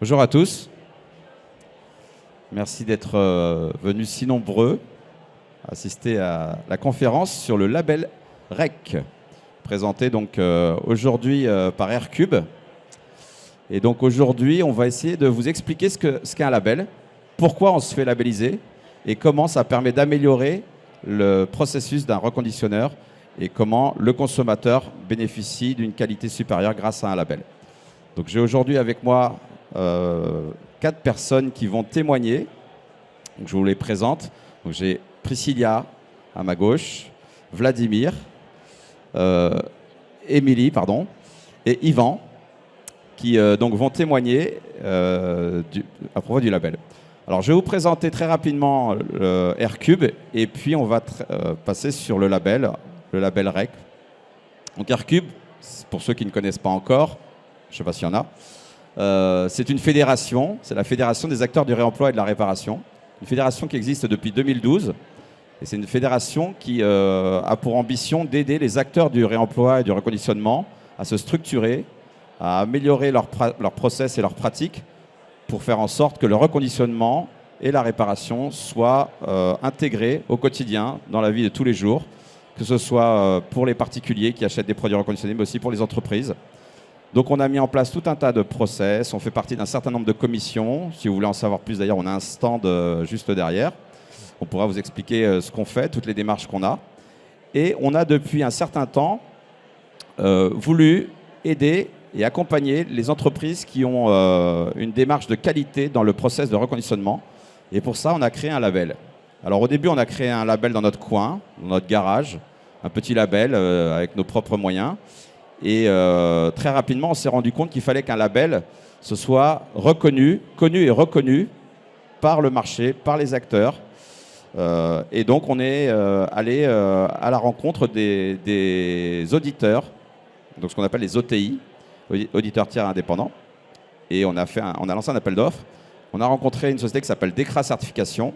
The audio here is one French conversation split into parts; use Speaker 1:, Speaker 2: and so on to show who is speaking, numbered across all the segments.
Speaker 1: Bonjour à tous. Merci d'être venus si nombreux assister à la conférence sur le label REC, présenté donc aujourd'hui par Aircube. Et donc aujourd'hui, on va essayer de vous expliquer ce qu'est un label, pourquoi on se fait labelliser et comment ça permet d'améliorer le processus d'un reconditionneur et comment le consommateur bénéficie d'une qualité supérieure grâce à un label. Donc j'ai aujourd'hui avec moi 4 personnes qui vont témoigner. Donc, je vous les présente. J'ai Priscilla à ma gauche, Vladimir, Émilie, pardon, et Yvan, qui donc vont témoigner à propos du label. Alors je vais vous présenter très rapidement Aircube et puis on va passer sur le label REC. Donc Aircube, pour ceux qui ne connaissent pas encore, je ne sais pas s'il y en a, c'est une fédération, c'est la fédération des acteurs du réemploi et de la réparation. Une fédération qui existe depuis 2012. Et c'est une fédération qui a pour ambition d'aider les acteurs du réemploi et du reconditionnement à se structurer, à améliorer leur process et leurs pratiques pour faire en sorte que le reconditionnement et la réparation soient intégrés au quotidien dans la vie de tous les jours, que ce soit pour les particuliers qui achètent des produits reconditionnés, mais aussi pour les entreprises. Donc on a mis en place tout un tas de process, on fait partie d'un certain nombre de commissions. Si vous voulez en savoir plus, d'ailleurs, on a un stand juste derrière. On pourra vous expliquer ce qu'on fait, toutes les démarches qu'on a. Et on a depuis un certain temps voulu aider et accompagner les entreprises qui ont une démarche de qualité dans le process de reconditionnement. Et pour ça, on a créé un label. Alors au début, on a créé un label dans notre coin, dans notre garage, un petit label avec nos propres moyens. Et très rapidement, on s'est rendu compte qu'il fallait qu'un label se soit connu et reconnu par le marché, par les acteurs. Et donc, on est allé à la rencontre des auditeurs, donc ce qu'on appelle les OTI, auditeurs tiers indépendants. Et on a lancé un appel d'offres. On a rencontré une société qui s'appelle Decra Certification,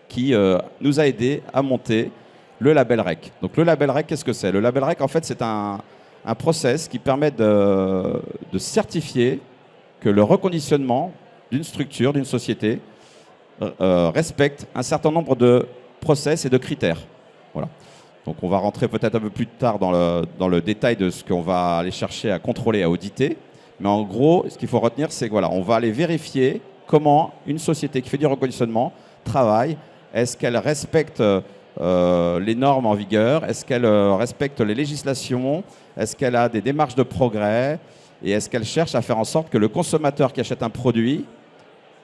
Speaker 1: qui nous a aidé à monter le label REC. Donc, le label REC, qu'est-ce que c'est? Le label REC, en fait, c'est un process qui permet de certifier que le reconditionnement d'une structure, d'une société, respecte un certain nombre de process et de critères. Voilà. Donc on va rentrer peut-être un peu plus tard dans le détail de ce qu'on va aller chercher à contrôler, à auditer. Mais en gros, ce qu'il faut retenir, c'est que voilà, on va aller vérifier comment une société qui fait du reconditionnement travaille. Est-ce qu'elle respecte les normes en vigueur? Est-ce qu'elle respecte les législations? Est-ce qu'elle a des démarches de progrès? Et est-ce qu'elle cherche à faire en sorte que le consommateur qui achète un produit,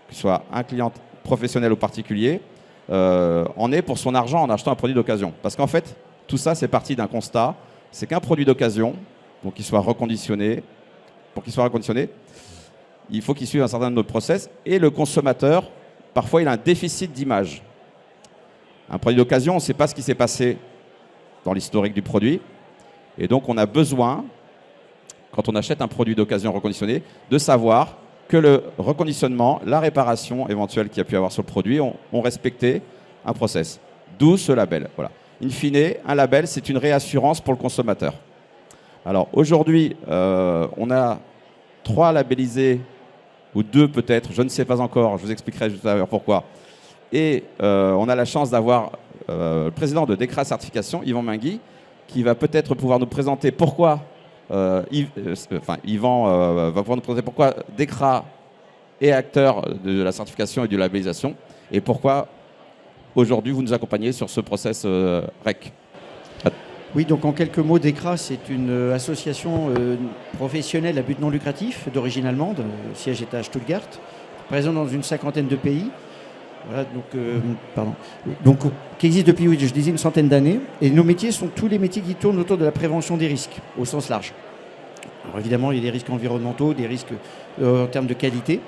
Speaker 1: que ce soit un client professionnel ou particulier, en ait pour son argent en achetant un produit d'occasion? Parce qu'en fait, tout ça, c'est parti d'un constat. C'est qu'un produit d'occasion, donc qu'il soit reconditionné, pour qu'il soit reconditionné, il faut qu'il suive un certain nombre de process. Et le consommateur, parfois, il a un déficit d'image. Un produit d'occasion, on ne sait pas ce qui s'est passé dans l'historique du produit. Et donc, on a besoin, quand on achète un produit d'occasion reconditionné, de savoir que le reconditionnement, la réparation éventuelle qu'il y a pu avoir sur le produit ont respecté un process. D'où ce label. Voilà. In fine, un label, c'est une réassurance pour le consommateur. Alors, aujourd'hui, on a 3 labellisés, ou 2 peut-être, je ne sais pas encore, je vous expliquerai juste à l'heure pourquoi. Et on a la chance d'avoir le président de Decra Certification, Yvan Mingui, qui va peut-être pouvoir nous présenter pourquoi, Yvan va pouvoir nous présenter pourquoi Decra est acteur de la certification et de la labellisation, et pourquoi aujourd'hui vous nous accompagnez sur ce process REC.
Speaker 2: Oui, donc en quelques mots, Decra, c'est une association professionnelle à but non lucratif d'origine allemande, siège est à Stuttgart, présente dans une 50aine de pays. Voilà, donc, qui existe depuis, oui, je disais, une centaine d'années. Et nos métiers sont tous les métiers qui tournent autour de la prévention des risques, au sens large. Alors évidemment, il y a des risques environnementaux, des risques en termes de qualité.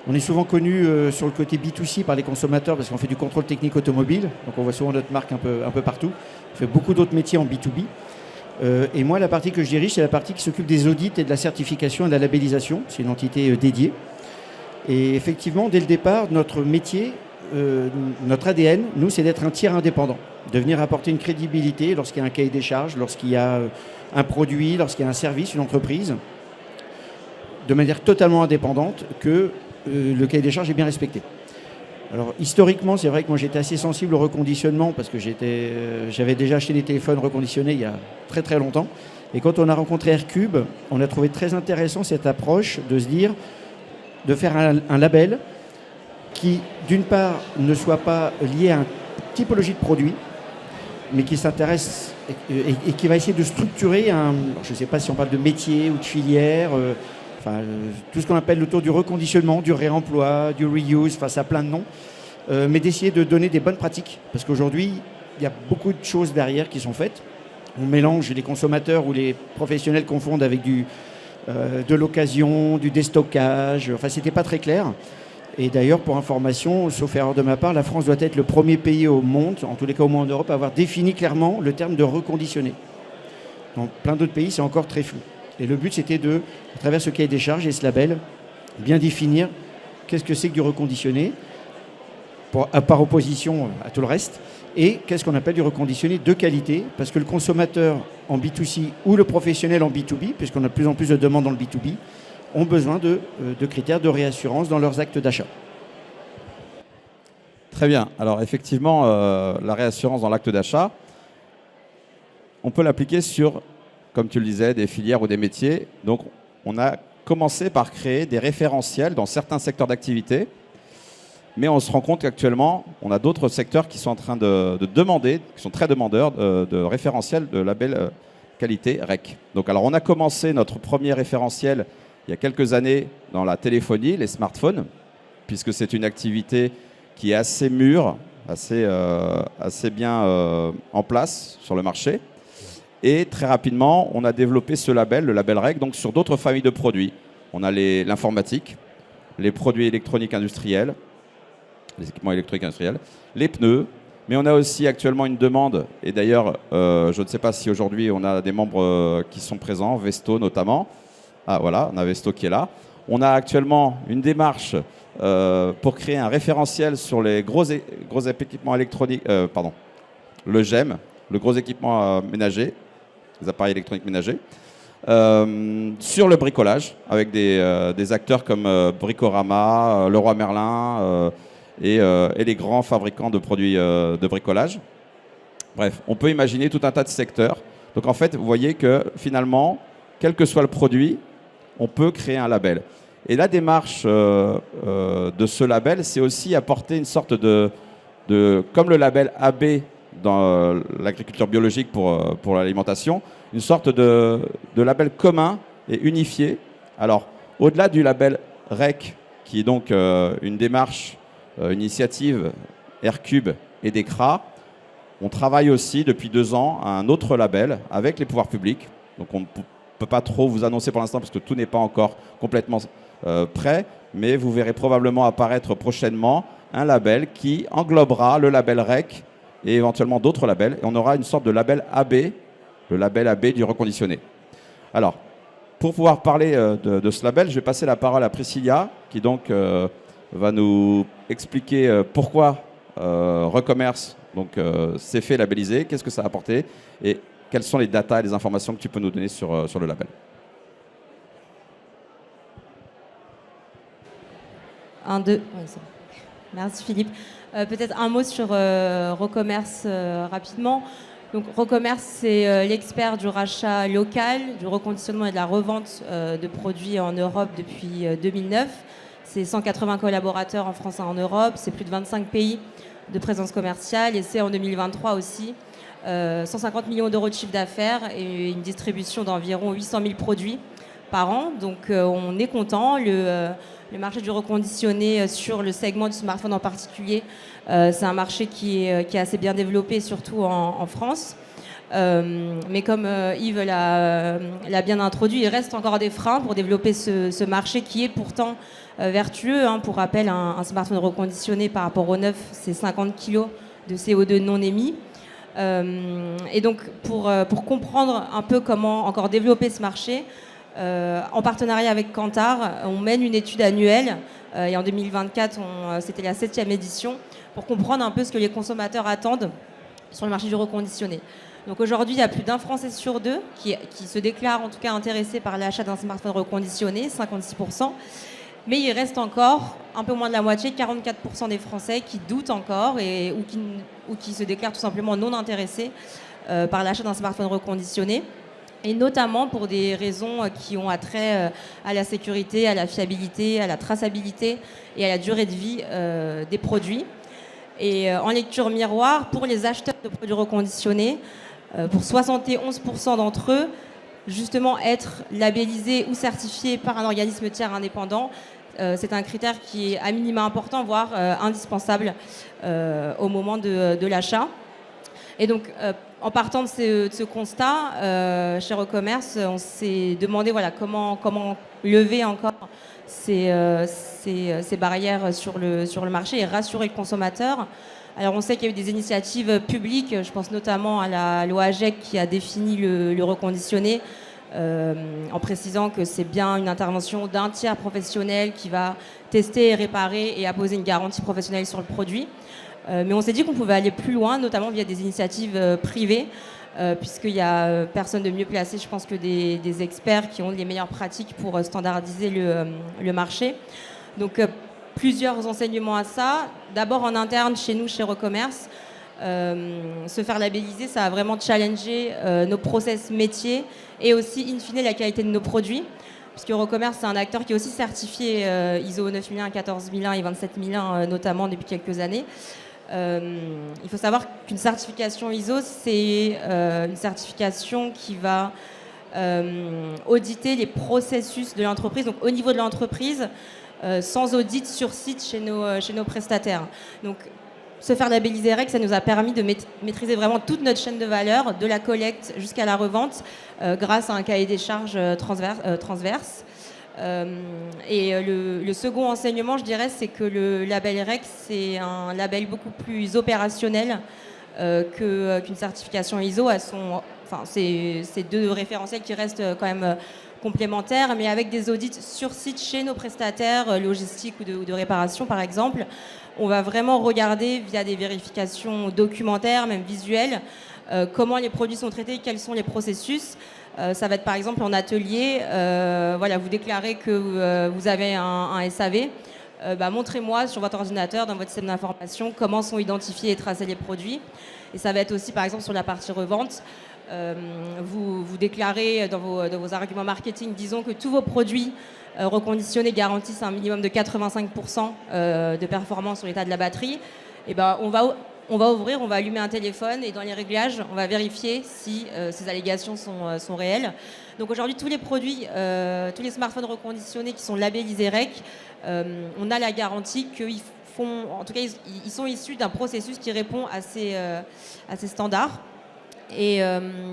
Speaker 2: On est souvent connu sur le côté B2C par les consommateurs parce qu'on fait du contrôle technique automobile. Donc on voit souvent notre marque un peu partout. On fait beaucoup d'autres métiers en B2B. Et moi, la partie que je dirige, c'est la partie qui s'occupe des audits et de la certification et de la labellisation. C'est une entité dédiée. Et effectivement, dès le départ, notre métier, notre ADN, nous, c'est d'être un tiers indépendant, de venir apporter une crédibilité lorsqu'il y a un cahier des charges, lorsqu'il y a un produit, lorsqu'il y a un service, une entreprise. de manière totalement indépendante que le cahier des charges est bien respecté. Alors historiquement, c'est vrai que moi j'étais assez sensible au reconditionnement parce que j'avais déjà acheté des téléphones reconditionnés il y a très très longtemps. Et quand on a rencontré Aircube, on a trouvé très intéressant cette approche de se dire, de faire un label qui, d'une part, ne soit pas lié à une typologie de produit, mais qui s'intéresse et qui va essayer de structurer je ne sais pas si on parle de métier ou de filière, tout ce qu'on appelle autour du reconditionnement, du réemploi, du reuse, ça a plein de noms, mais d'essayer de donner des bonnes pratiques, parce qu'aujourd'hui, il y a beaucoup de choses derrière qui sont faites. On mélange, les consommateurs ou les professionnels confondent avec de l'occasion, du déstockage, c'était pas très clair. Et d'ailleurs, pour information, sauf erreur de ma part, la France doit être le premier pays au monde, en tous les cas au moins en Europe, à avoir défini clairement le terme de reconditionné. Dans plein d'autres pays, c'est encore très flou. Et le but, c'était de, à travers ce cahier des charges et ce label, bien définir qu'est-ce que c'est que du reconditionné, par opposition à tout le reste, et qu'est-ce qu'on appelle du reconditionné de qualité, parce que le consommateur en B2C ou le professionnel en B2B, puisqu'on a de plus en plus de demandes dans le B2B, ont besoin de critères de réassurance dans leurs actes d'achat.
Speaker 1: Très bien. Alors effectivement, la réassurance dans l'acte d'achat, on peut l'appliquer sur, comme tu le disais, des filières ou des métiers. Donc on a commencé par créer des référentiels dans certains secteurs d'activité, mais on se rend compte qu'actuellement, on a d'autres secteurs qui sont en train de demander, qui sont très demandeurs de référentiels de label qualité REC. Donc alors on a commencé notre premier référentiel il y a quelques années dans la téléphonie, les smartphones, puisque c'est une activité qui est assez mûre, assez bien en place sur le marché. Et très rapidement, on a développé ce label, le label REC, donc sur d'autres familles de produits. On a l'informatique, les produits électroniques industriels, les équipements électroniques industriels, les pneus, mais on a aussi actuellement une demande, et d'ailleurs, je ne sais pas si aujourd'hui on a des membres qui sont présents, Vesto notamment. Ah voilà, on a Vesto qui est là. On a actuellement une démarche pour créer un référentiel sur les gros équipements électroniques, le GEM, le gros équipement ménager, les appareils électroniques ménagers, sur le bricolage, avec des acteurs comme Bricorama, Leroy Merlin et les grands fabricants de produits de bricolage. Bref, on peut imaginer tout un tas de secteurs. Donc en fait, vous voyez que finalement, quel que soit le produit, on peut créer un label. Et la démarche de ce label, c'est aussi apporter une sorte comme le label AB dans l'agriculture biologique pour l'alimentation, une sorte de label commun et unifié. Alors, au-delà du label REC, qui est donc une démarche, une initiative Aircube et DECRA, on travaille aussi depuis 2 ans à un autre label avec les pouvoirs publics. Donc on ne peut pas trop vous annoncer pour l'instant parce que tout n'est pas encore complètement prêt, mais vous verrez probablement apparaître prochainement un label qui englobera le label REC et éventuellement d'autres labels. Et on aura une sorte de label AB, le label AB du reconditionné. Alors, pour pouvoir parler de ce label, je vais passer la parole à Priscilla, qui donc va nous expliquer pourquoi Recommerce s'est fait labelliser, qu'est-ce que ça a apporté et quelles sont les datas et les informations que tu peux nous donner sur le label.
Speaker 3: Merci Philippe. Peut-être un mot sur Recommerce rapidement. Donc Recommerce, c'est l'expert du rachat local, du reconditionnement et de la revente de produits en Europe depuis 2009. C'est 180 collaborateurs en France et en Europe, c'est plus de 25 pays de présence commerciale et c'est en 2023 aussi 150 millions d'euros de chiffre d'affaires et une distribution d'environ 800 000 produits par an. Donc on est content. Le marché du reconditionné sur le segment du smartphone en particulier, c'est un marché qui est assez bien développé, surtout en France. Mais comme Yves l'a bien introduit, il reste encore des freins pour développer ce marché qui est pourtant vertueux. Pour rappel, un smartphone reconditionné par rapport au neuf, c'est 50 kg de CO2 non émis. Et donc, pour comprendre un peu comment encore développer ce marché, en partenariat avec Kantar, on mène une étude annuelle et en 2024, c'était la 7e édition, pour comprendre un peu ce que les consommateurs attendent sur le marché du reconditionné. Donc aujourd'hui, il y a plus d'un Français sur deux qui se déclare en tout cas intéressé par l'achat d'un smartphone reconditionné, 56%. Mais il reste encore un peu moins de la moitié, 44% des Français qui doutent encore ou qui se déclarent tout simplement non intéressés par l'achat d'un smartphone reconditionné. Et notamment pour des raisons qui ont attrait à la sécurité, à la fiabilité, à la traçabilité et à la durée de vie des produits. Et en lecture miroir, pour les acheteurs de produits reconditionnés, pour 71% d'entre eux, justement être labellisé ou certifié par un organisme tiers indépendant, c'est un critère qui est à minima important, voire indispensable au moment de l'achat. Et donc, en partant de ce constat, chez Recommerce, on s'est demandé comment lever encore ces barrières sur le marché et rassurer le consommateur. Alors on sait qu'il y a eu des initiatives publiques, je pense notamment à la loi AGEC qui a défini le reconditionné, en précisant que c'est bien une intervention d'un tiers professionnel qui va tester et réparer et apposer une garantie professionnelle sur le produit. Mais on s'est dit qu'on pouvait aller plus loin, notamment via des initiatives privées, puisqu'il n'y a personne de mieux placé, je pense, que des experts qui ont les meilleures pratiques pour standardiser le marché. Donc plusieurs enseignements à ça. D'abord en interne, chez nous, chez Recommerce, se faire labelliser, ça a vraiment challengé nos process métiers et aussi, in fine, la qualité de nos produits. Puisque Recommerce, c'est un acteur qui est aussi certifié ISO 9001, 14001 et 27001, notamment depuis quelques années. Il faut savoir qu'une certification ISO, c'est une certification qui va auditer les processus de l'entreprise, donc au niveau de l'entreprise, sans audit sur site chez nos prestataires. Donc, se faire labelliser REC, ça nous a permis de maîtriser vraiment toute notre chaîne de valeur, de la collecte jusqu'à la revente, grâce à un cahier des charges transverse. Et le second enseignement, je dirais, c'est que le label REC, c'est un label beaucoup plus opérationnel qu'une certification ISO. C'est deux référentiels qui restent quand même complémentaires, mais avec des audits sur site chez nos prestataires, logistiques ou de réparation par exemple. On va vraiment regarder via des vérifications documentaires, même visuelles, comment les produits sont traités, quels sont les processus. Ça va être par exemple en atelier, vous déclarez que vous avez un SAV, montrez-moi sur votre ordinateur, dans votre système d'information, comment sont identifiés et tracés les produits. Et ça va être aussi par exemple sur la partie revente, vous déclarez dans vos arguments marketing, disons que tous vos produits reconditionnés garantissent un minimum de 85% de performance sur l'état de la batterie. Et on va ouvrir, on va allumer un téléphone et dans les réglages, on va vérifier si ces allégations sont réelles. Donc aujourd'hui, tous les produits, tous les smartphones reconditionnés qui sont labellisés REC, on a la garantie qu'ils ils sont issus d'un processus qui répond à ces standards. Et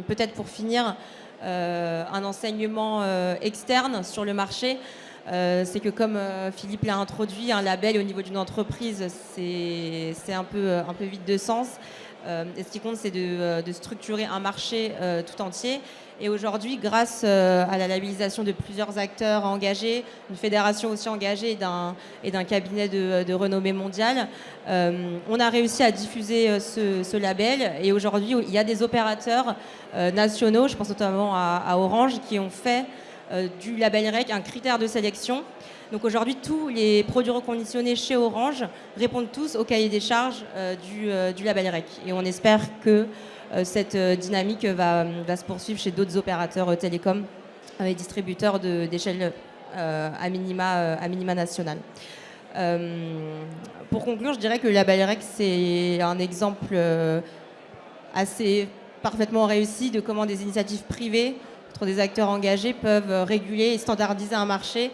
Speaker 3: peut-être pour finir, un enseignement externe sur le marché, c'est que comme Philippe l'a introduit, un label au niveau d'une entreprise, c'est un peu vide de sens. Et ce qui compte, c'est de structurer un marché tout entier. Et aujourd'hui, grâce à la labellisation de plusieurs acteurs engagés, une fédération aussi engagée et d'un cabinet de renommée mondiale, on a réussi à diffuser ce label. Et aujourd'hui, il y a des opérateurs nationaux, je pense notamment à Orange, qui ont fait du label REC un critère de sélection. Donc aujourd'hui, tous les produits reconditionnés chez Orange répondent tous au cahier des charges du label REC. Et on espère que cette dynamique va se poursuivre chez d'autres opérateurs télécoms et distributeurs d'échelle à minima nationale. Pour conclure, je dirais que le label REC, c'est un exemple assez parfaitement réussi de comment des initiatives privées entre des acteurs engagés peuvent réguler et standardiser un marché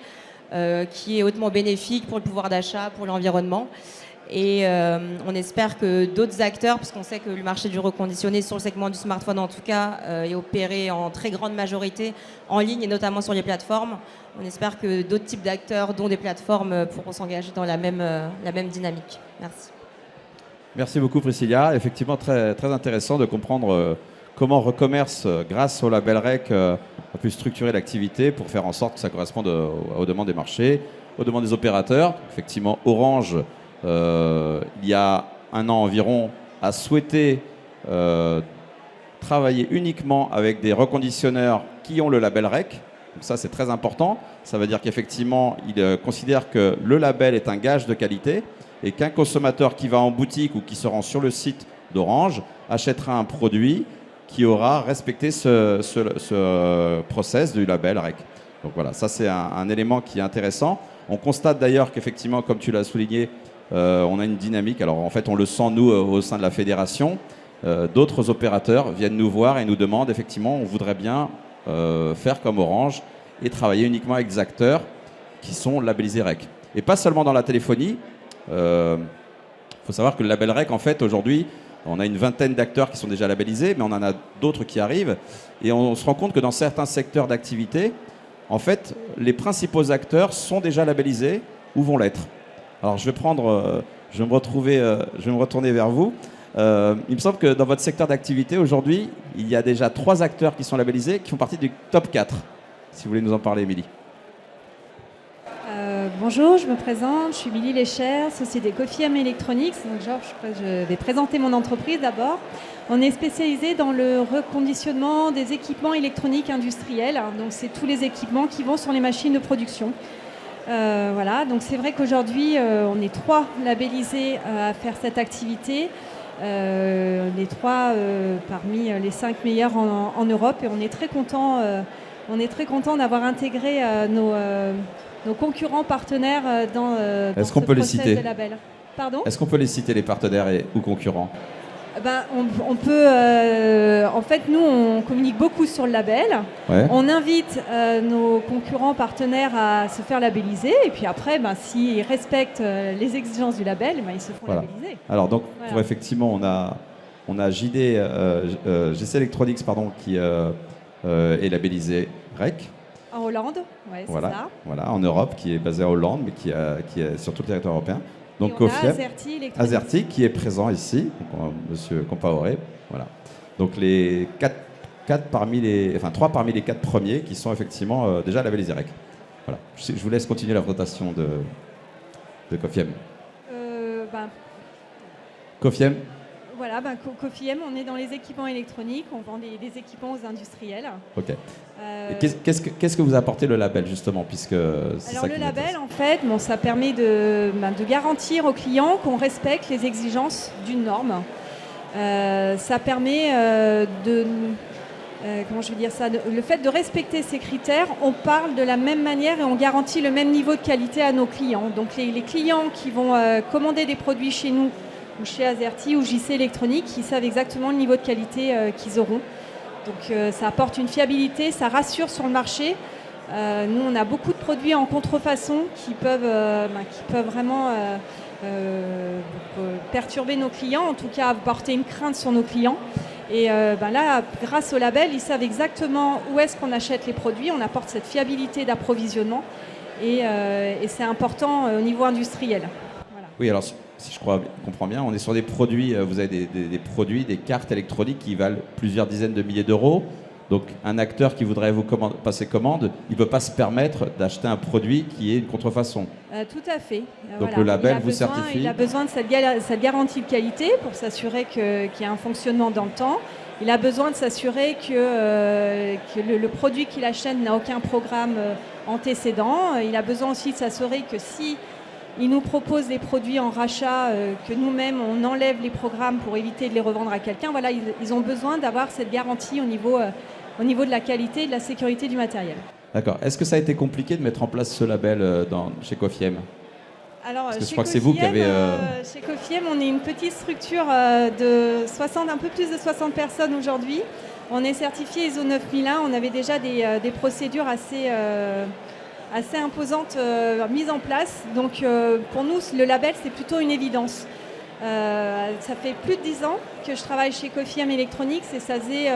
Speaker 3: qui est hautement bénéfique pour le pouvoir d'achat, pour l'environnement. Et on espère que d'autres acteurs, puisqu'on sait que le marché du reconditionné sur le segment du smartphone en tout cas est opéré en très grande majorité en ligne et notamment sur les plateformes. On espère que d'autres types d'acteurs, dont des plateformes, pourront s'engager dans la même dynamique. Merci.
Speaker 1: Merci beaucoup Priscilla. Effectivement très, très intéressant de comprendre comment Recommerce, grâce au label REC, a pu structurer l'activité pour faire en sorte que ça corresponde aux demandes des marchés, aux demandes des opérateurs. Effectivement, Orange, il y a un an environ, a souhaité travailler uniquement avec des reconditionneurs qui ont le label REC. Donc ça, c'est très important. Ça veut dire qu'effectivement, ils considèrent que le label est un gage de qualité et qu'un consommateur qui va en boutique ou qui se rend sur le site d'Orange achètera un produit qui aura respecté ce process du label REC. Donc voilà, ça c'est un élément qui est intéressant. On constate d'ailleurs qu'effectivement, comme tu l'as souligné, on a une dynamique. Alors en fait, on le sent nous au sein de la fédération. D'autres opérateurs viennent nous voir et nous demandent effectivement, on voudrait bien faire comme Orange et travailler uniquement avec des acteurs qui sont labellisés REC. Et pas seulement dans la téléphonie. Il faut savoir que le label REC, en fait, aujourd'hui, on a une vingtaine d'acteurs qui sont déjà labellisés, mais on en a d'autres qui arrivent. Et on se rend compte que dans certains secteurs d'activité, en fait, les principaux acteurs sont déjà labellisés ou vont l'être. Alors, je vais me retourner vers vous. Il me semble que dans votre secteur d'activité, aujourd'hui, il y a déjà 3 acteurs qui sont labellisés, qui font partie du top 4. Si vous voulez nous en parler, Émilie.
Speaker 4: Bonjour, je me présente, je suis Émilie Léchère, société Cofiem Electronics. Donc, je vais présenter mon entreprise d'abord. On est spécialisé dans le reconditionnement des équipements électroniques industriels. Donc, c'est tous les équipements qui vont sur les machines de production. Voilà, donc c'est vrai qu'aujourd'hui, on est 3 labellisés à faire cette activité. Les 3 parmi les 5 meilleurs en Europe. Et on est très content d'avoir intégré nos concurrents partenaires dans
Speaker 1: Est-ce qu'on peut les citer ?
Speaker 4: De label. Pardon ?
Speaker 1: Est-ce qu'on peut les citer, les partenaires ou concurrents ?
Speaker 4: On peut. En fait, nous, on communique beaucoup sur le label.
Speaker 1: Ouais.
Speaker 4: On invite nos concurrents partenaires à se faire labelliser. Et puis après, s'ils respectent les exigences du label, ils se font labelliser.
Speaker 1: Alors, donc, pour effectivement, on a GC Electronics qui est labellisé REC.
Speaker 4: En Hollande, ouais,
Speaker 1: voilà,
Speaker 4: c'est ça.
Speaker 1: Voilà, en Europe, qui est basé à Hollande, mais qui est sur tout le territoire européen. Donc Cofiem, Azerty qui est présent ici, donc, Monsieur Compaoré, voilà. Donc les 3 parmi les 4 premiers qui sont effectivement déjà labellisés REC. Voilà. Je vous laisse continuer la présentation de Cofiem. Cofiem.
Speaker 4: Voilà, Cofiem, on est dans les équipements électroniques, on vend des équipements aux industriels.
Speaker 1: Ok. Qu'est-ce que vous apportez le label justement, puisque
Speaker 4: alors le label, en fait, ça permet de garantir aux clients qu'on respecte les exigences d'une norme. Ça permet le fait de respecter ces critères, on parle de la même manière et on garantit le même niveau de qualité à nos clients. Donc les clients qui vont commander des produits chez nous, ou chez Azerty ou JC Electronics, ils savent exactement le niveau de qualité qu'ils auront. Donc ça apporte une fiabilité, ça rassure sur le marché. Nous, on a beaucoup de produits en contrefaçon qui peuvent vraiment perturber nos clients, en tout cas apporter une crainte sur nos clients. Et là, grâce au label, ils savent exactement où est-ce qu'on achète les produits. On apporte cette fiabilité d'approvisionnement et c'est important au niveau industriel. Voilà.
Speaker 1: Oui, alors si je comprends bien, on est sur des produits, vous avez des produits, des cartes électroniques qui valent plusieurs dizaines de milliers d'euros. Donc un acteur qui voudrait vous passer commande, il ne peut pas se permettre d'acheter un produit qui est une contrefaçon.
Speaker 4: Tout à fait.
Speaker 1: Donc le label vous certifie.
Speaker 4: Il a besoin de cette garantie de qualité pour s'assurer qu'il y a un fonctionnement dans le temps. Il a besoin de s'assurer que le produit qu'il achète n'a aucun programme antécédent. Il a besoin aussi de s'assurer que si il nous propose des produits en rachat, que nous-mêmes on enlève les programmes pour éviter de les revendre à quelqu'un. Voilà, ils ont besoin d'avoir cette garantie au niveau de la qualité et de la sécurité du matériel.
Speaker 1: D'accord. Est-ce que ça a été compliqué de mettre en place ce label chez Cofiem ?
Speaker 4: Alors,
Speaker 1: je crois que c'est vous qui avez...
Speaker 4: Chez Cofiem, on est une petite structure de 60, un peu plus de 60 personnes aujourd'hui. On est certifié ISO 9001. On avait déjà des procédures assez imposantes mises en place. Donc, pour nous, le label, c'est plutôt une évidence. Ça fait plus de 10 ans que je travaille chez Cofiem Electronics et ça faisait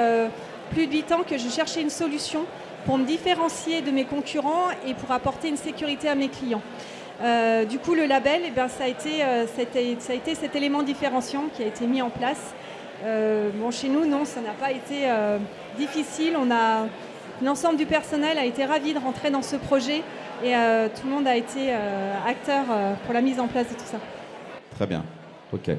Speaker 4: plus de 8 ans que je cherchais une solution pour me différencier de mes concurrents et pour apporter une sécurité à mes clients. Du coup, le label, ça a été cet élément différenciant qui a été mis en place. Chez nous, non, ça n'a pas été difficile. L'ensemble du personnel a été ravi de rentrer dans ce projet et tout le monde a été acteur pour la mise en place de tout ça.
Speaker 1: Très bien. Ok.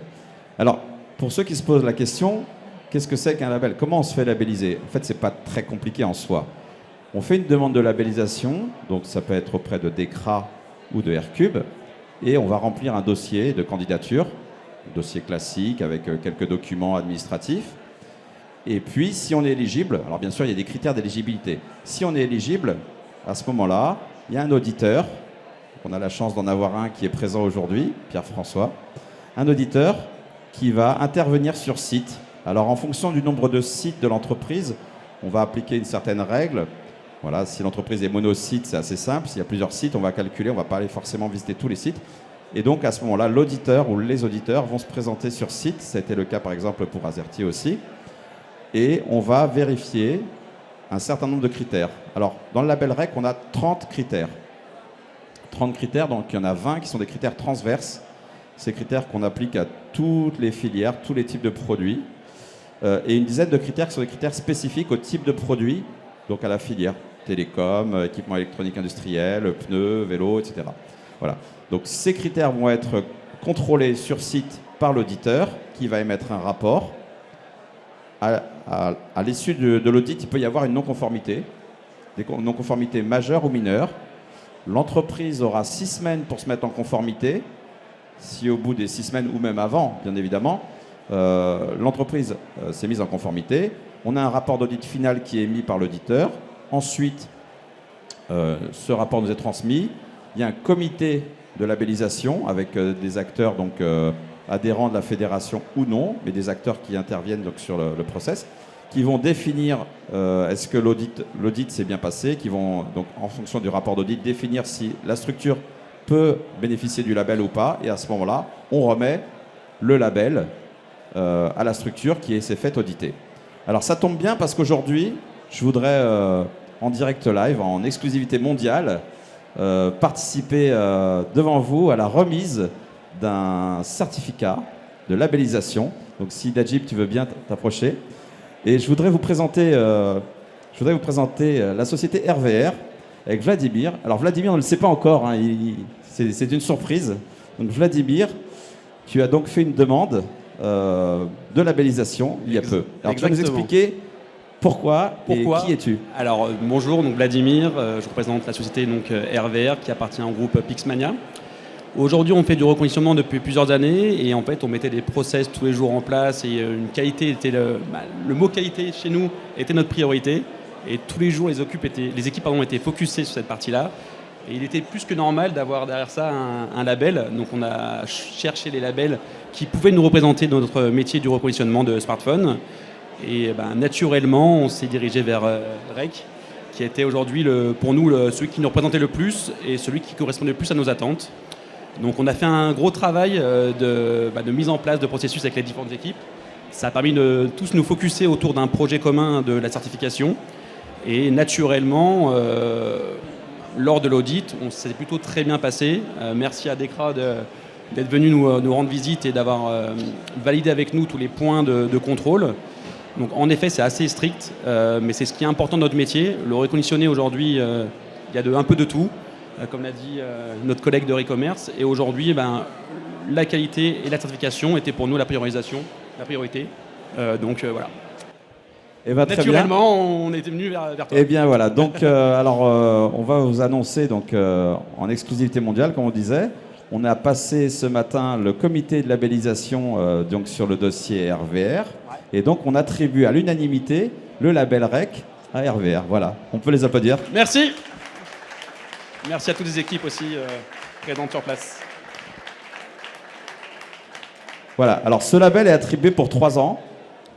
Speaker 1: Alors, pour ceux qui se posent la question, qu'est-ce que c'est qu'un label? Comment on se fait labelliser? En fait, c'est pas très compliqué en soi. On fait une demande de labellisation, donc ça peut être auprès de DECRA ou de Aircube, et on va remplir un dossier de candidature, un dossier classique avec quelques documents administratifs. Et puis, si on est éligible, alors bien sûr, il y a des critères d'éligibilité. Si on est éligible, à ce moment-là, il y a un auditeur, on a la chance d'en avoir un qui est présent aujourd'hui, Pierre-François, un auditeur qui va intervenir sur site. Alors, en fonction du nombre de sites de l'entreprise, on va appliquer une certaine règle. Voilà, si l'entreprise est monosite, c'est assez simple. S'il y a plusieurs sites, on va calculer, on ne va pas aller forcément visiter tous les sites. Et donc, à ce moment-là, l'auditeur ou les auditeurs vont se présenter sur site. Ça a été le cas, par exemple, pour Azerty aussi. Et on va vérifier un certain nombre de critères. Alors, dans le label REC, on a 30 critères. 30 critères, donc il y en a 20 qui sont des critères transverses. Ces critères qu'on applique à toutes les filières, tous les types de produits. Et une dizaine de critères qui sont des critères spécifiques au type de produit, donc à la filière. Télécom, équipement électronique industriel, pneus, vélos, etc. Voilà. Donc ces critères vont être contrôlés sur site par l'auditeur qui va émettre un rapport. À l'issue de l'audit, il peut y avoir une non-conformité, des non-conformités majeures ou mineures. L'entreprise aura 6 semaines pour se mettre en conformité. Si au bout des 6 semaines, ou même avant, bien évidemment, l'entreprise s'est mise en conformité, on a un rapport d'audit final qui est émis par l'auditeur. Ensuite, ce rapport nous est transmis. Il y a un comité de labellisation avec des acteurs donc, adhérents de la fédération ou non, mais des acteurs qui interviennent donc, sur le process, qui vont définir est-ce que l'audit s'est bien passé, qui vont, donc, en fonction du rapport d'audit, définir si la structure peut bénéficier du label ou pas. Et à ce moment-là, on remet le label à la structure qui s'est faite auditer. Alors ça tombe bien parce qu'aujourd'hui, je voudrais, en direct live, en exclusivité mondiale, participer devant vous à la remise d'un certificat de labellisation. Donc si Najib, tu veux bien t'approcher. Et je voudrais vous présenter, la société RVR avec Vladimir. Alors Vladimir, on ne le sait pas encore, hein, c'est une surprise. Donc Vladimir, tu as donc fait une demande de labellisation il y a peu. Alors tu vas nous expliquer pourquoi et qui es-tu?
Speaker 5: Alors bonjour, donc Vladimir, je représente la société donc, RVR qui appartient au groupe Pixmania. Aujourd'hui, on fait du reconditionnement depuis plusieurs années et en fait, on mettait des process tous les jours en place et une qualité était le mot qualité chez nous était notre priorité et tous les jours les équipes étaient focusées sur cette partie-là et il était plus que normal d'avoir derrière ça un label. Donc, on a cherché les labels qui pouvaient nous représenter dans notre métier du reconditionnement de smartphones et naturellement, on s'est dirigé vers REC qui était aujourd'hui pour nous celui qui nous représentait le plus et celui qui correspondait le plus à nos attentes. Donc on a fait un gros travail de mise en place de processus avec les différentes équipes. Ça a permis de tous nous focuser autour d'un projet commun de la certification. Et naturellement, lors de l'audit, on s'est plutôt très bien passé. Merci à DECRA d'être venu nous rendre visite et d'avoir validé avec nous tous les points de contrôle. Donc en effet, c'est assez strict, mais c'est ce qui est important dans notre métier. Le reconditionné aujourd'hui, il y a un peu de tout. Comme l'a dit notre collègue de Recommerce. Et aujourd'hui, la qualité et la certification étaient pour nous la priorité. Donc voilà.
Speaker 1: Et très
Speaker 5: naturellement,
Speaker 1: bien.
Speaker 5: On était venu vers toi.
Speaker 1: Eh bien voilà. Donc on va vous annoncer donc en exclusivité mondiale, comme on disait. On a passé ce matin le comité de labellisation donc sur le dossier RVR. Ouais. Et donc on attribue à l'unanimité le label REC à RVR. Voilà. On peut les applaudir.
Speaker 5: Merci. Merci à toutes les équipes aussi présentes sur place.
Speaker 1: Voilà, alors ce label est attribué pour 3 ans.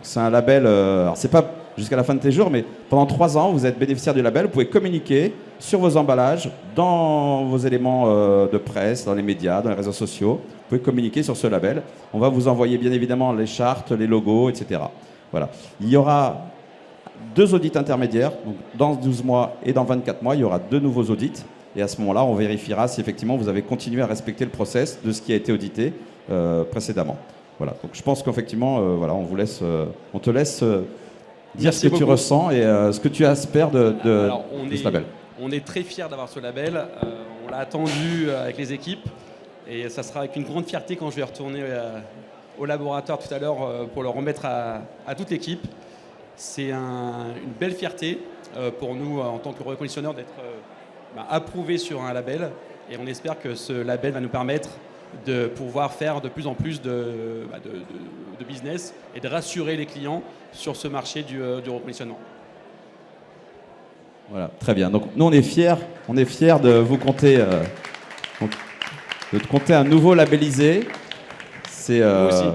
Speaker 1: C'est un label, alors c'est pas jusqu'à la fin de tes jours, mais pendant 3 ans, vous êtes bénéficiaire du label. Vous pouvez communiquer sur vos emballages, dans vos éléments de presse, dans les médias, dans les réseaux sociaux. Vous pouvez communiquer sur ce label. On va vous envoyer bien évidemment les chartes, les logos, etc. Voilà. Il y aura 2 audits intermédiaires. Donc dans 12 mois et dans 24 mois, il y aura 2 nouveaux audits. Et à ce moment-là, on vérifiera si effectivement vous avez continué à respecter le process de ce qui a été audité précédemment. Voilà. Donc je pense qu'effectivement, voilà, on te laisse dire ce que tu ressens et ce que tu espères de ce label.
Speaker 5: On est très fiers d'avoir ce label. On l'a attendu avec les équipes et ça sera avec une grande fierté quand je vais retourner au laboratoire tout à l'heure pour le remettre à toute l'équipe. C'est une belle fierté pour nous en tant que reconditionneurs d'être approuvés sur un label. Et on espère que ce label va nous permettre de pouvoir faire de plus en plus de business et de rassurer les clients sur ce marché du reconditionnement.
Speaker 1: Voilà, très bien. Donc nous on est fiers de vous compter, un nouveau labellisé. C'est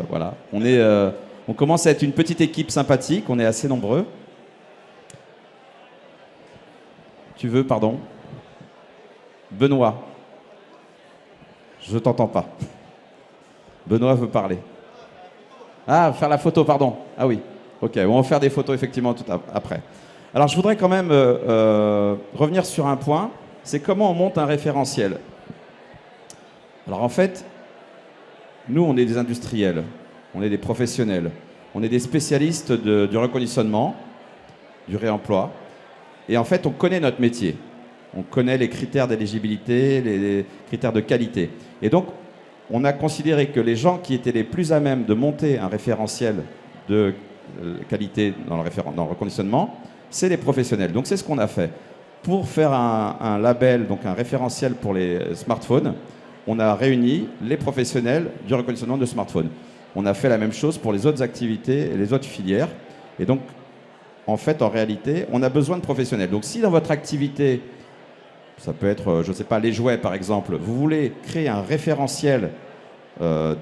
Speaker 1: voilà, on commence à être une petite équipe sympathique. On est assez nombreux. Tu veux, pardon, Benoît. Je t'entends pas. Benoît veut parler. Ah, faire la photo, pardon. Ah oui. Ok, on va faire des photos effectivement tout après. Alors je voudrais quand même revenir sur un point, c'est comment on monte un référentiel. Alors en fait, nous on est des industriels, on est des professionnels, on est des spécialistes du reconditionnement, du réemploi, et en fait on connaît notre métier, on connaît les critères d'éligibilité, les critères de qualité. Et donc on a considéré que les gens qui étaient les plus à même de monter un référentiel de qualité dans le reconditionnement, c'est les professionnels. Donc c'est ce qu'on a fait. Pour faire un label, donc un référentiel pour les smartphones, on a réuni les professionnels du reconditionnement de smartphones. On a fait la même chose pour les autres activités et les autres filières. Et donc, en fait, en réalité, on a besoin de professionnels. Donc si dans votre activité, ça peut être, je ne sais pas, les jouets par exemple, vous voulez créer un référentiel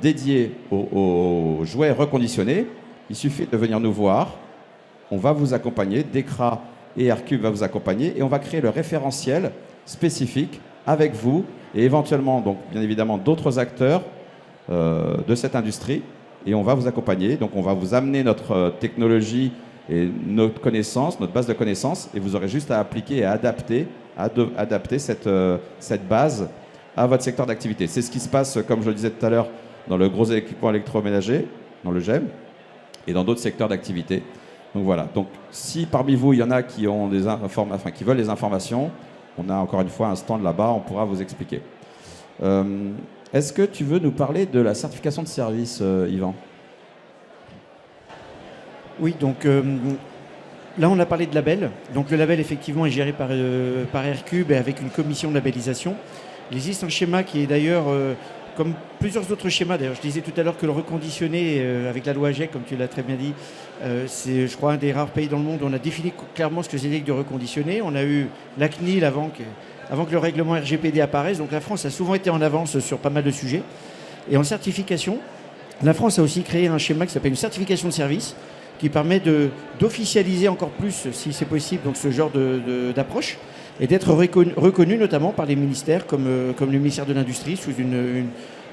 Speaker 1: dédié aux jouets reconditionnés, il suffit de venir nous voir. On va vous accompagner, DECRA et Aircube va vous accompagner et on va créer le référentiel spécifique avec vous et éventuellement, donc bien évidemment, d'autres acteurs de cette industrie et on va vous accompagner. Donc on va vous amener notre technologie et notre connaissance, notre base de connaissances et vous aurez juste à appliquer et à adapter cette base à votre secteur d'activité. C'est ce qui se passe, comme je le disais tout à l'heure, dans le gros équipement électroménager, dans le GEM et dans d'autres secteurs d'activité. Donc voilà. Donc si parmi vous il y en a qui ont qui veulent des informations, on a encore une fois un stand là-bas, on pourra vous expliquer. Est-ce que tu veux nous parler de la certification de service, Yvan ?
Speaker 2: Oui, donc là on a parlé de label. Donc le label effectivement est géré par Aircube et avec une commission de labellisation. Il existe un schéma qui est d'ailleurs comme plusieurs autres schémas, d'ailleurs, je disais tout à l'heure que le reconditionné, avec la loi AGEC, comme tu l'as très bien dit, c'est, je crois, un des rares pays dans le monde où on a défini clairement ce que c'était que du reconditionné. On a eu la CNIL avant que le règlement RGPD apparaisse. Donc la France a souvent été en avance sur pas mal de sujets. Et en certification, la France a aussi créé un schéma qui s'appelle une certification de service, qui permet d'officialiser encore plus, si c'est possible, donc ce genre d'approche, et d'être reconnu notamment par les ministères comme le ministère de l'Industrie sous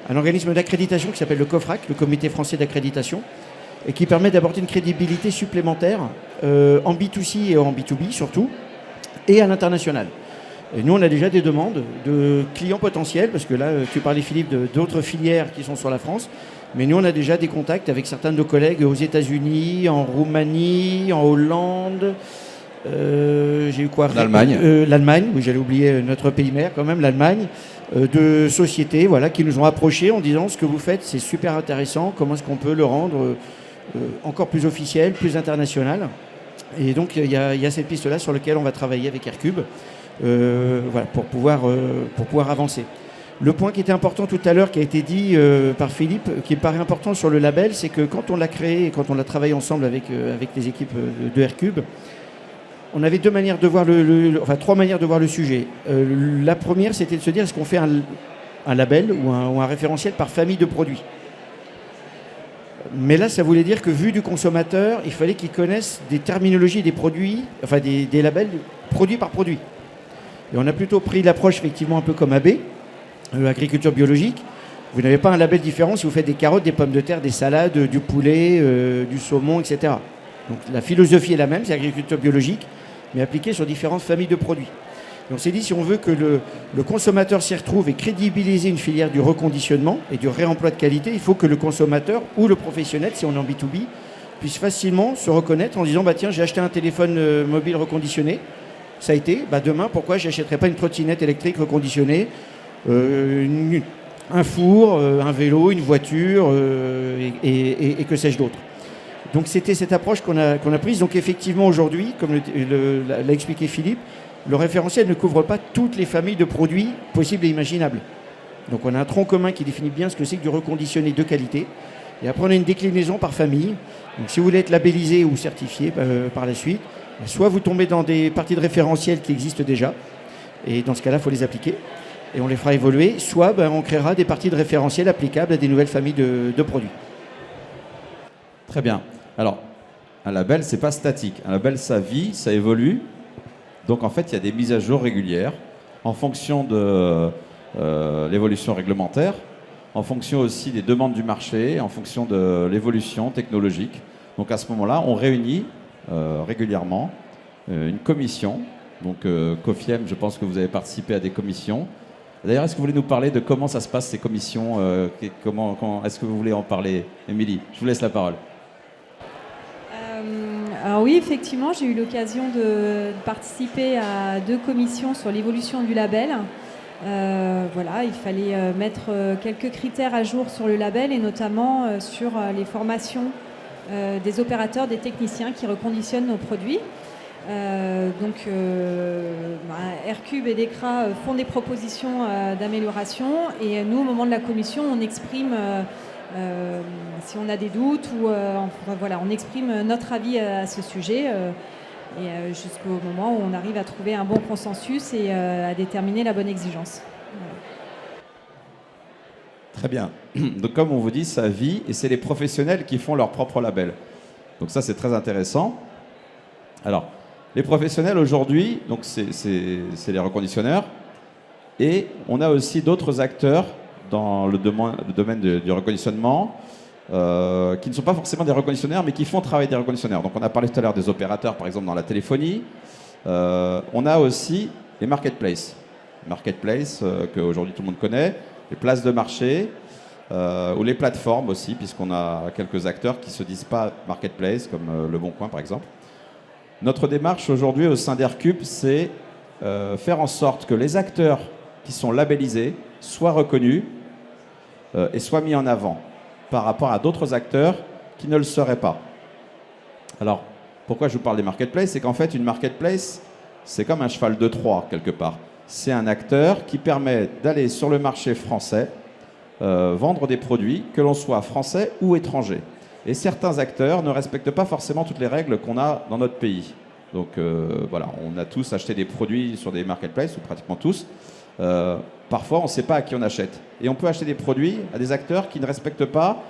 Speaker 2: un organisme d'accréditation qui s'appelle le COFRAC, le Comité français d'accréditation, et qui permet d'apporter une crédibilité supplémentaire en B2C et en B2B surtout, et à l'international. Et nous, on a déjà des demandes de clients potentiels, parce que là, tu parlais, Philippe, d'autres filières qui sont sur la France, mais nous, on a déjà des contacts avec certains de nos collègues aux États-Unis, en Roumanie, en Hollande. J'ai eu quoi ?
Speaker 1: L'Allemagne.
Speaker 2: L'Allemagne, oui, j'allais oublier notre pays mère quand même, l'Allemagne, de sociétés qui nous ont approchés en disant ce que vous faites, c'est super intéressant, comment est-ce qu'on peut le rendre encore plus officiel, plus international. Et donc il y a cette piste-là sur laquelle on va travailler avec Aircube pour pouvoir avancer. Le point qui était important tout à l'heure, qui a été dit par Philippe, qui paraît important sur le label, c'est que quand on l'a créé et quand on l'a travaillé ensemble avec les équipes de Aircube, on avait trois manières de voir le sujet. La première, c'était de se dire, est-ce qu'on fait un label ou un référentiel par famille de produits ? Mais là, ça voulait dire que vu du consommateur, il fallait qu'il connaisse des terminologies des produits, enfin des labels produit par produit. Et on a plutôt pris l'approche effectivement un peu comme AB, agriculture biologique. Vous n'avez pas un label différent si vous faites des carottes, des pommes de terre, des salades, du poulet, du saumon, etc. Donc la philosophie est la même, c'est agriculture biologique, mais appliquée sur différentes familles de produits. Et on s'est dit, si on veut que le consommateur s'y retrouve et crédibiliser une filière du reconditionnement et du réemploi de qualité, il faut que le consommateur ou le professionnel, si on est en B2B, puisse facilement se reconnaître en disant, tiens, j'ai acheté un téléphone mobile reconditionné, ça a été, demain, pourquoi je n'achèterais pas une trottinette électrique reconditionnée, une un four, un vélo, une voiture et que sais-je d'autre. Donc c'était cette approche qu'on a prise. Donc effectivement aujourd'hui, comme l'a expliqué Philippe, le référentiel ne couvre pas toutes les familles de produits possibles et imaginables. Donc on a un tronc commun qui définit bien ce que c'est que du reconditionné de qualité. Et après on a une déclinaison par famille. Donc si vous voulez être labellisé ou certifié par la suite, soit vous tombez dans des parties de référentiel qui existent déjà, et dans ce cas-là il faut les appliquer, et on les fera évoluer, soit on créera des parties de référentiel applicables à des nouvelles familles de produits.
Speaker 1: Très bien. Alors, un label, c'est pas statique. Un label, ça vit, ça évolue. Donc, en fait, il y a des mises à jour régulières en fonction de l'évolution réglementaire, en fonction aussi des demandes du marché, en fonction de l'évolution technologique. Donc, à ce moment-là, on réunit régulièrement une commission. Donc, COFIEM, je pense que vous avez participé à des commissions. D'ailleurs, est-ce que vous voulez nous parler de comment ça se passe, ces commissions est-ce que vous voulez en parler, Émilie? Je vous laisse la parole.
Speaker 4: Alors oui, effectivement, j'ai eu l'occasion de participer à 2 commissions sur l'évolution du label. Voilà, il fallait mettre quelques critères à jour sur le label et notamment sur les formations des opérateurs, des techniciens qui reconditionnent nos produits. R-Cube et DECRA font des propositions d'amélioration et nous, au moment de la commission, on exprime si on a des doutes ou voilà, on exprime notre avis à ce sujet jusqu'au moment où on arrive à trouver un bon consensus et à déterminer la bonne exigence. Voilà.
Speaker 1: Très bien. Donc comme on vous dit, ça vit et c'est les professionnels qui font leur propre label. Donc ça, c'est très intéressant. Alors, les professionnels aujourd'hui, donc c'est les reconditionneurs et on a aussi d'autres acteurs dans le domaine du reconditionnement, qui ne sont pas forcément des reconditionneurs, mais qui font travailler des reconditionneurs. Donc on a parlé tout à l'heure des opérateurs, par exemple, dans la téléphonie. On a aussi les marketplaces. Marketplaces, qu'aujourd'hui tout le monde connaît, les places de marché, ou les plateformes aussi, puisqu'on a quelques acteurs qui ne se disent pas marketplace, comme Le Bon Coin, par exemple. Notre démarche aujourd'hui au sein d'R-Cube, c'est faire en sorte que les acteurs qui sont labellisés soient reconnus et soient mis en avant par rapport à d'autres acteurs qui ne le seraient pas. Alors, pourquoi je vous parle des marketplaces? C'est qu'en fait, une marketplace, c'est comme un cheval de Troie, quelque part. C'est un acteur qui permet d'aller sur le marché français, vendre des produits, que l'on soit français ou étranger. Et certains acteurs ne respectent pas forcément toutes les règles qu'on a dans notre pays. Donc voilà, on a tous acheté des produits sur des marketplaces, ou pratiquement tous. Parfois, on ne sait pas à qui on achète. Et on peut acheter des produits à des acteurs qui ne respectent pas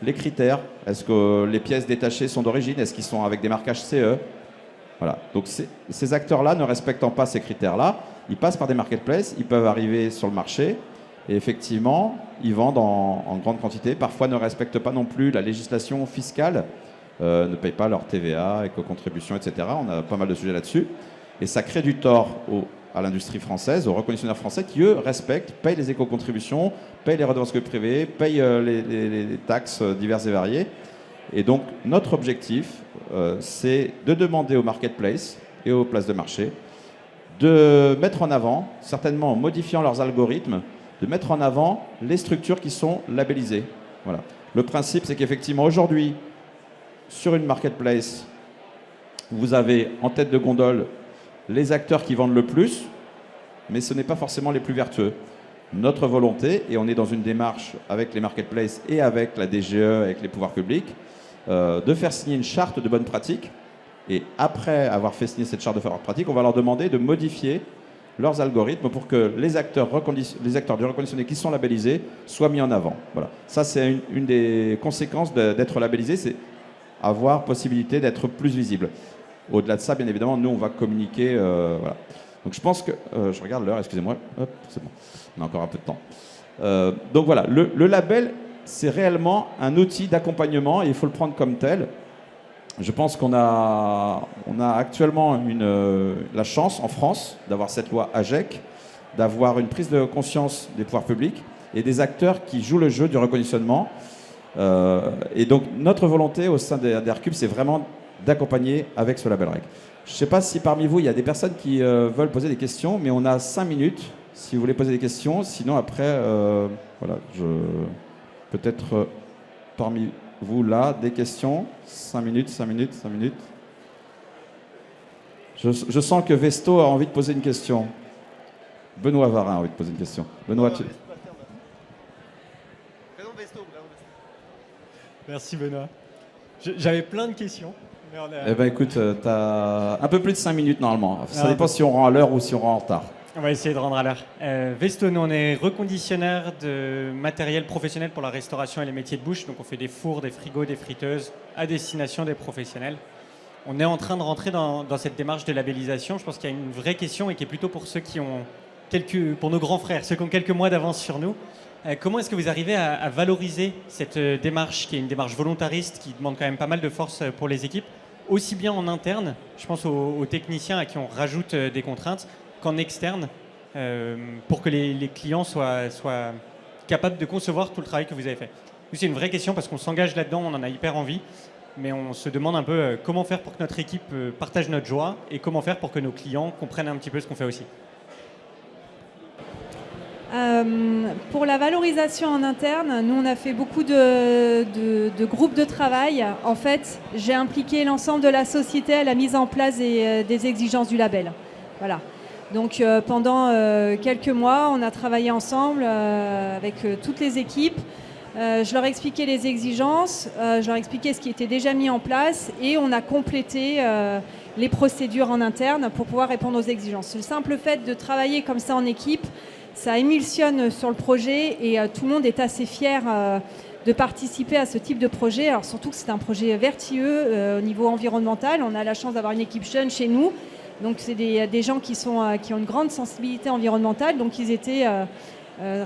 Speaker 1: les critères. Est-ce que les pièces détachées sont d'origine? Est-ce qu'ils sont avec des marquages CE? Voilà. Donc ces acteurs-là, ne respectant pas ces critères-là, ils passent par des marketplaces, ils peuvent arriver sur le marché et effectivement, ils vendent en grande quantité. Parfois, ne respectent pas non plus la législation fiscale, ne payent pas leur TVA, éco-contribution, etc. On a pas mal de sujets là-dessus. Et ça crée du tort à l'industrie française, aux reconditionneurs français qui, eux, respectent, payent les éco-contributions, payent les redevances privées, payent les taxes diverses et variées. Et donc, notre objectif, c'est de demander aux marketplaces et aux places de marché de mettre en avant, certainement en modifiant leurs algorithmes, de mettre en avant les structures qui sont labellisées. Voilà. Le principe, c'est qu'effectivement, aujourd'hui, sur une marketplace, vous avez en tête de gondole les acteurs qui vendent le plus, mais ce n'est pas forcément les plus vertueux. Notre volonté, et on est dans une démarche avec les marketplaces et avec la DGE, avec les pouvoirs publics, de faire signer une charte de bonnes pratiques. Et après avoir fait signer cette charte de bonnes pratiques, on va leur demander de modifier leurs algorithmes pour que les acteurs du reconditionné qui sont labellisés soient mis en avant. Voilà. Ça, c'est une des conséquences d'être labellisé, c'est avoir possibilité d'être plus visible. Au-delà de ça, bien évidemment, nous, on va communiquer. Voilà. Donc, je pense que... je regarde l'heure, excusez-moi. Hop, c'est bon. On a encore un peu de temps. Donc, voilà. Le label, c'est réellement un outil d'accompagnement et il faut le prendre comme tel. Je pense qu'on a actuellement la chance, en France, d'avoir cette loi AGEC, d'avoir une prise de conscience des pouvoirs publics et des acteurs qui jouent le jeu du reconditionnement. Et donc, notre volonté au sein d'R-Cube, c'est vraiment d'accompagner avec ce label REC. Je ne sais pas si parmi vous, il y a des personnes qui veulent poser des questions, mais on a 5 minutes, si vous voulez poser des questions. Sinon, après, voilà, peut-être parmi vous, là, des questions. 5 minutes, 5 minutes, 5 minutes. Je sens que Vesto a envie de poser une question. Benoît Varin a envie de poser une question. Benoît, tu...
Speaker 6: Merci Benoît. J'avais plein de questions. Mais
Speaker 1: Eh bien écoute, tu as un peu plus de 5 minutes normalement. Ça
Speaker 6: Ah,
Speaker 1: dépend si on rend à l'heure ou si on rend en retard.
Speaker 6: on va essayer de rendre à l'heure. Vesto, nous on est reconditionnaire de matériel professionnel pour la restauration et les métiers de bouche. Donc on fait des fours, des frigos, des friteuses à destination des professionnels. On est en train de rentrer dans cette démarche de labellisation. Je pense qu'il y a une vraie question et qui est plutôt pour ceux qui ont pour nos grands frères, ceux qui ont quelques mois d'avance sur nous. Comment est-ce que vous arrivez à valoriser cette démarche qui est une démarche volontariste qui demande quand même pas mal de force pour les équipes, aussi bien en interne, je pense aux techniciens à qui on rajoute des contraintes, qu'en externe, pour que les clients soient capables de concevoir tout le travail que vous avez fait. C'est une vraie question parce qu'on s'engage là-dedans, on en a hyper envie, mais on se demande un peu comment faire pour que notre équipe partage notre joie et comment faire pour que nos clients comprennent un petit peu ce qu'on fait aussi.
Speaker 4: Pour la valorisation en interne, nous on a fait beaucoup de groupes de travail. En fait, j'ai impliqué l'ensemble de la société à la mise en place des exigences du label. Voilà. Donc pendant quelques mois, on a travaillé ensemble avec toutes les équipes. Je leur expliquais les exigences, je leur expliquais ce qui était déjà mis en place et on a complété les procédures en interne pour pouvoir répondre aux exigences. Le simple fait de travailler comme ça en équipe, ça émulsionne sur le projet et tout le monde est assez fier de participer à ce type de projet. Alors surtout que c'est un projet vertueux au niveau environnemental. On a la chance d'avoir une équipe jeune chez nous. Donc c'est des gens qui ont une grande sensibilité environnementale. Donc ils étaient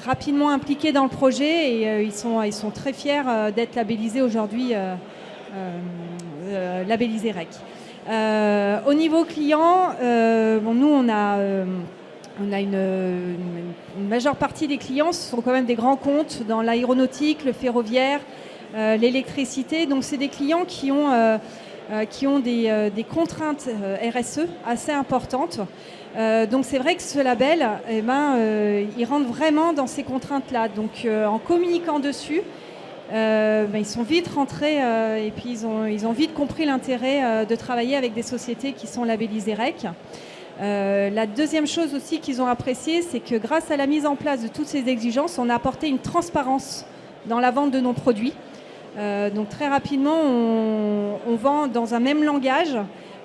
Speaker 4: rapidement impliqués dans le projet et ils sont très fiers d'être labellisés aujourd'hui, labellisés REC. Au niveau client, nous on a une majeure partie des clients, ce sont quand même des grands comptes dans l'aéronautique, le ferroviaire, l'électricité. Donc c'est des clients qui ont des contraintes RSE assez importantes. Donc c'est vrai que ce label, il rentre vraiment dans ces contraintes-là. Donc en communiquant dessus, ils sont vite rentrés et puis ils ont vite compris l'intérêt de travailler avec des sociétés qui sont labellisées REC. La deuxième chose aussi qu'ils ont apprécié, c'est que grâce à la mise en place de toutes ces exigences, on a apporté une transparence dans la vente de nos produits. Donc très rapidement, on vend dans un même langage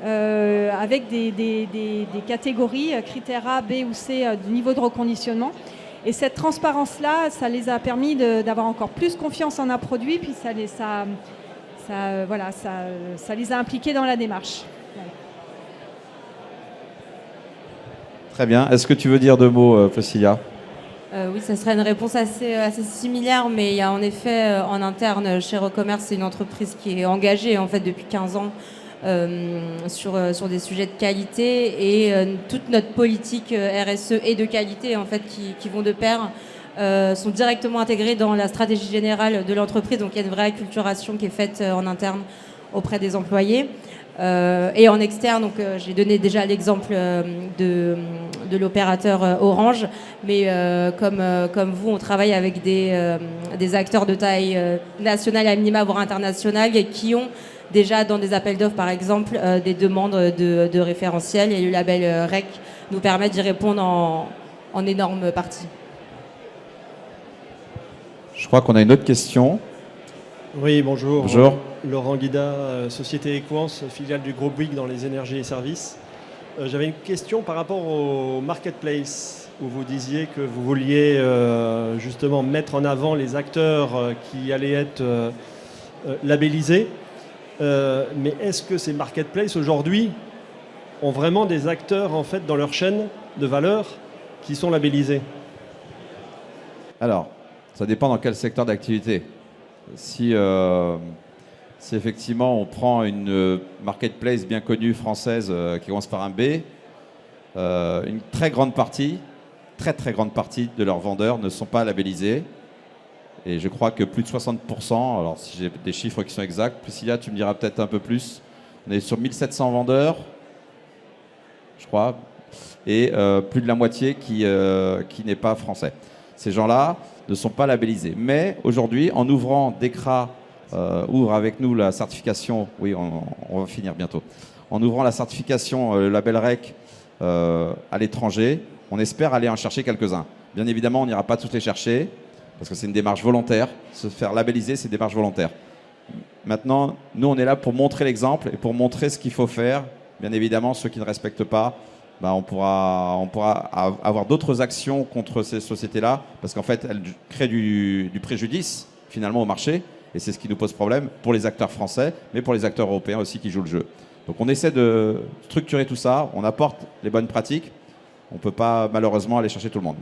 Speaker 4: avec des catégories, critères A, B ou C du niveau de reconditionnement. Et cette transparence-là, ça les a permis d'avoir encore plus confiance en un produit, puis ça les a impliqués dans la démarche.
Speaker 1: Très bien. Est-ce que tu veux dire deux mots, Priscilla ?
Speaker 3: Oui, ça serait une réponse assez similaire, mais il y a en effet en interne chez Recommerce, c'est une entreprise qui est engagée en fait depuis 15 ans sur des sujets de qualité et toute notre politique RSE et de qualité en fait qui vont de pair sont directement intégrées dans la stratégie générale de l'entreprise. Donc il y a une vraie acculturation qui est faite en interne auprès des employés. Et en externe, donc j'ai donné déjà l'exemple de l'opérateur Orange, mais comme vous, on travaille avec des acteurs de taille nationale à minima, voire internationale, et qui ont déjà dans des appels d'offres, par exemple, des demandes de référentiels, et le label REC nous permet d'y répondre en énorme partie.
Speaker 1: Je crois qu'on a une autre question.
Speaker 7: Oui, bonjour.
Speaker 1: Bonjour.
Speaker 7: Laurent Guida, société Equance, filiale du groupe Bouygues dans les énergies et services. J'avais une question par rapport au marketplace, où vous disiez que vous vouliez justement mettre en avant les acteurs qui allaient être labellisés. Mais est-ce que ces marketplaces aujourd'hui ont vraiment des acteurs en fait dans leur chaîne de valeur qui sont labellisés ?
Speaker 1: Alors, ça dépend dans quel secteur d'activité. Si effectivement on prend une marketplace bien connue française qui commence par un B, une très grande partie de leurs vendeurs ne sont pas labellisés. Et je crois que plus de 60%, alors si j'ai des chiffres qui sont exacts, Priscilla, tu me diras peut-être un peu plus. On est sur 1700 vendeurs, je crois, et plus de la moitié qui n'est pas français. Ces gens-là ne sont pas labellisés. Mais aujourd'hui, en ouvrant DECRA, ouvre avec nous la certification, oui, on va finir bientôt, en ouvrant la certification le label REC à l'étranger, on espère aller en chercher quelques-uns. Bien évidemment, on n'ira pas tous les chercher, parce que c'est une démarche volontaire. Se faire labelliser, c'est une démarche volontaire. Maintenant, nous, on est là pour montrer l'exemple et pour montrer ce qu'il faut faire. Bien évidemment, ceux qui ne respectent pas, on pourra avoir d'autres actions contre ces sociétés-là, parce qu'en fait, elles créent du préjudice, finalement, au marché. Et c'est ce qui nous pose problème pour les acteurs français, mais pour les acteurs européens aussi qui jouent le jeu. Donc on essaie de structurer tout ça, on apporte les bonnes pratiques. On ne peut pas, malheureusement, aller chercher tout le monde.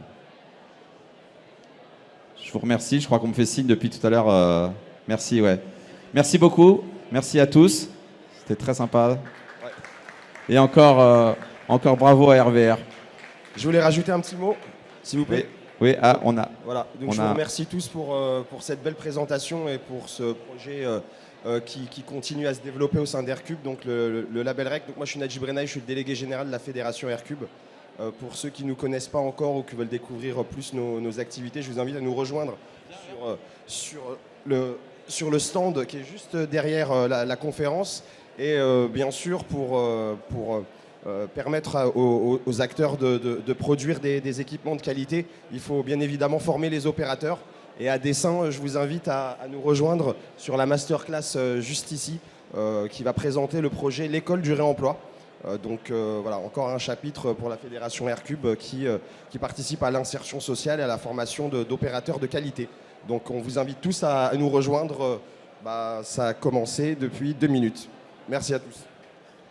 Speaker 1: Je vous remercie, je crois qu'on me fait signe depuis tout à l'heure. Merci, ouais. Merci beaucoup, merci à tous. C'était très sympa. Et encore bravo à RVR.
Speaker 8: Je voulais rajouter un petit mot, s'il vous plaît.
Speaker 1: Oui, on a.
Speaker 8: Voilà, donc je vous remercie tous pour cette belle présentation et pour ce projet qui continue à se développer au sein d'Aircube, donc le label REC. Donc moi je suis Nadji Brenaï, je suis le délégué général de la fédération Aircube. Pour ceux qui ne nous connaissent pas encore ou qui veulent découvrir plus nos activités, je vous invite à nous rejoindre sur le stand qui est juste derrière la conférence. Et bien sûr, pour permettre aux acteurs de produire des équipements de qualité, il faut bien évidemment former les opérateurs. Et à dessein, je vous invite à nous rejoindre sur la masterclass juste ici, qui va présenter le projet L'école du réemploi. Donc voilà, encore un chapitre pour la fédération Aircube qui participe à l'insertion sociale et à la formation d'opérateurs de qualité. Donc on vous invite tous à nous rejoindre. Ça a commencé depuis 2 minutes. Merci à tous.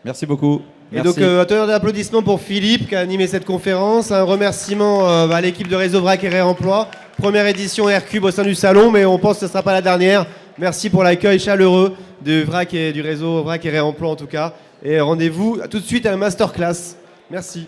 Speaker 1: Merci beaucoup.
Speaker 9: Et donc, un tonnerre d'applaudissements pour Philippe qui a animé cette conférence. Un remerciement à l'équipe de Réseau VRAC et Réemploi. Première édition Aircube au sein du salon, mais on pense que ce ne sera pas la dernière. Merci pour l'accueil chaleureux du VRAC et du Réseau VRAC et Réemploi en tout cas. Et rendez-vous tout de suite à la masterclass. Merci.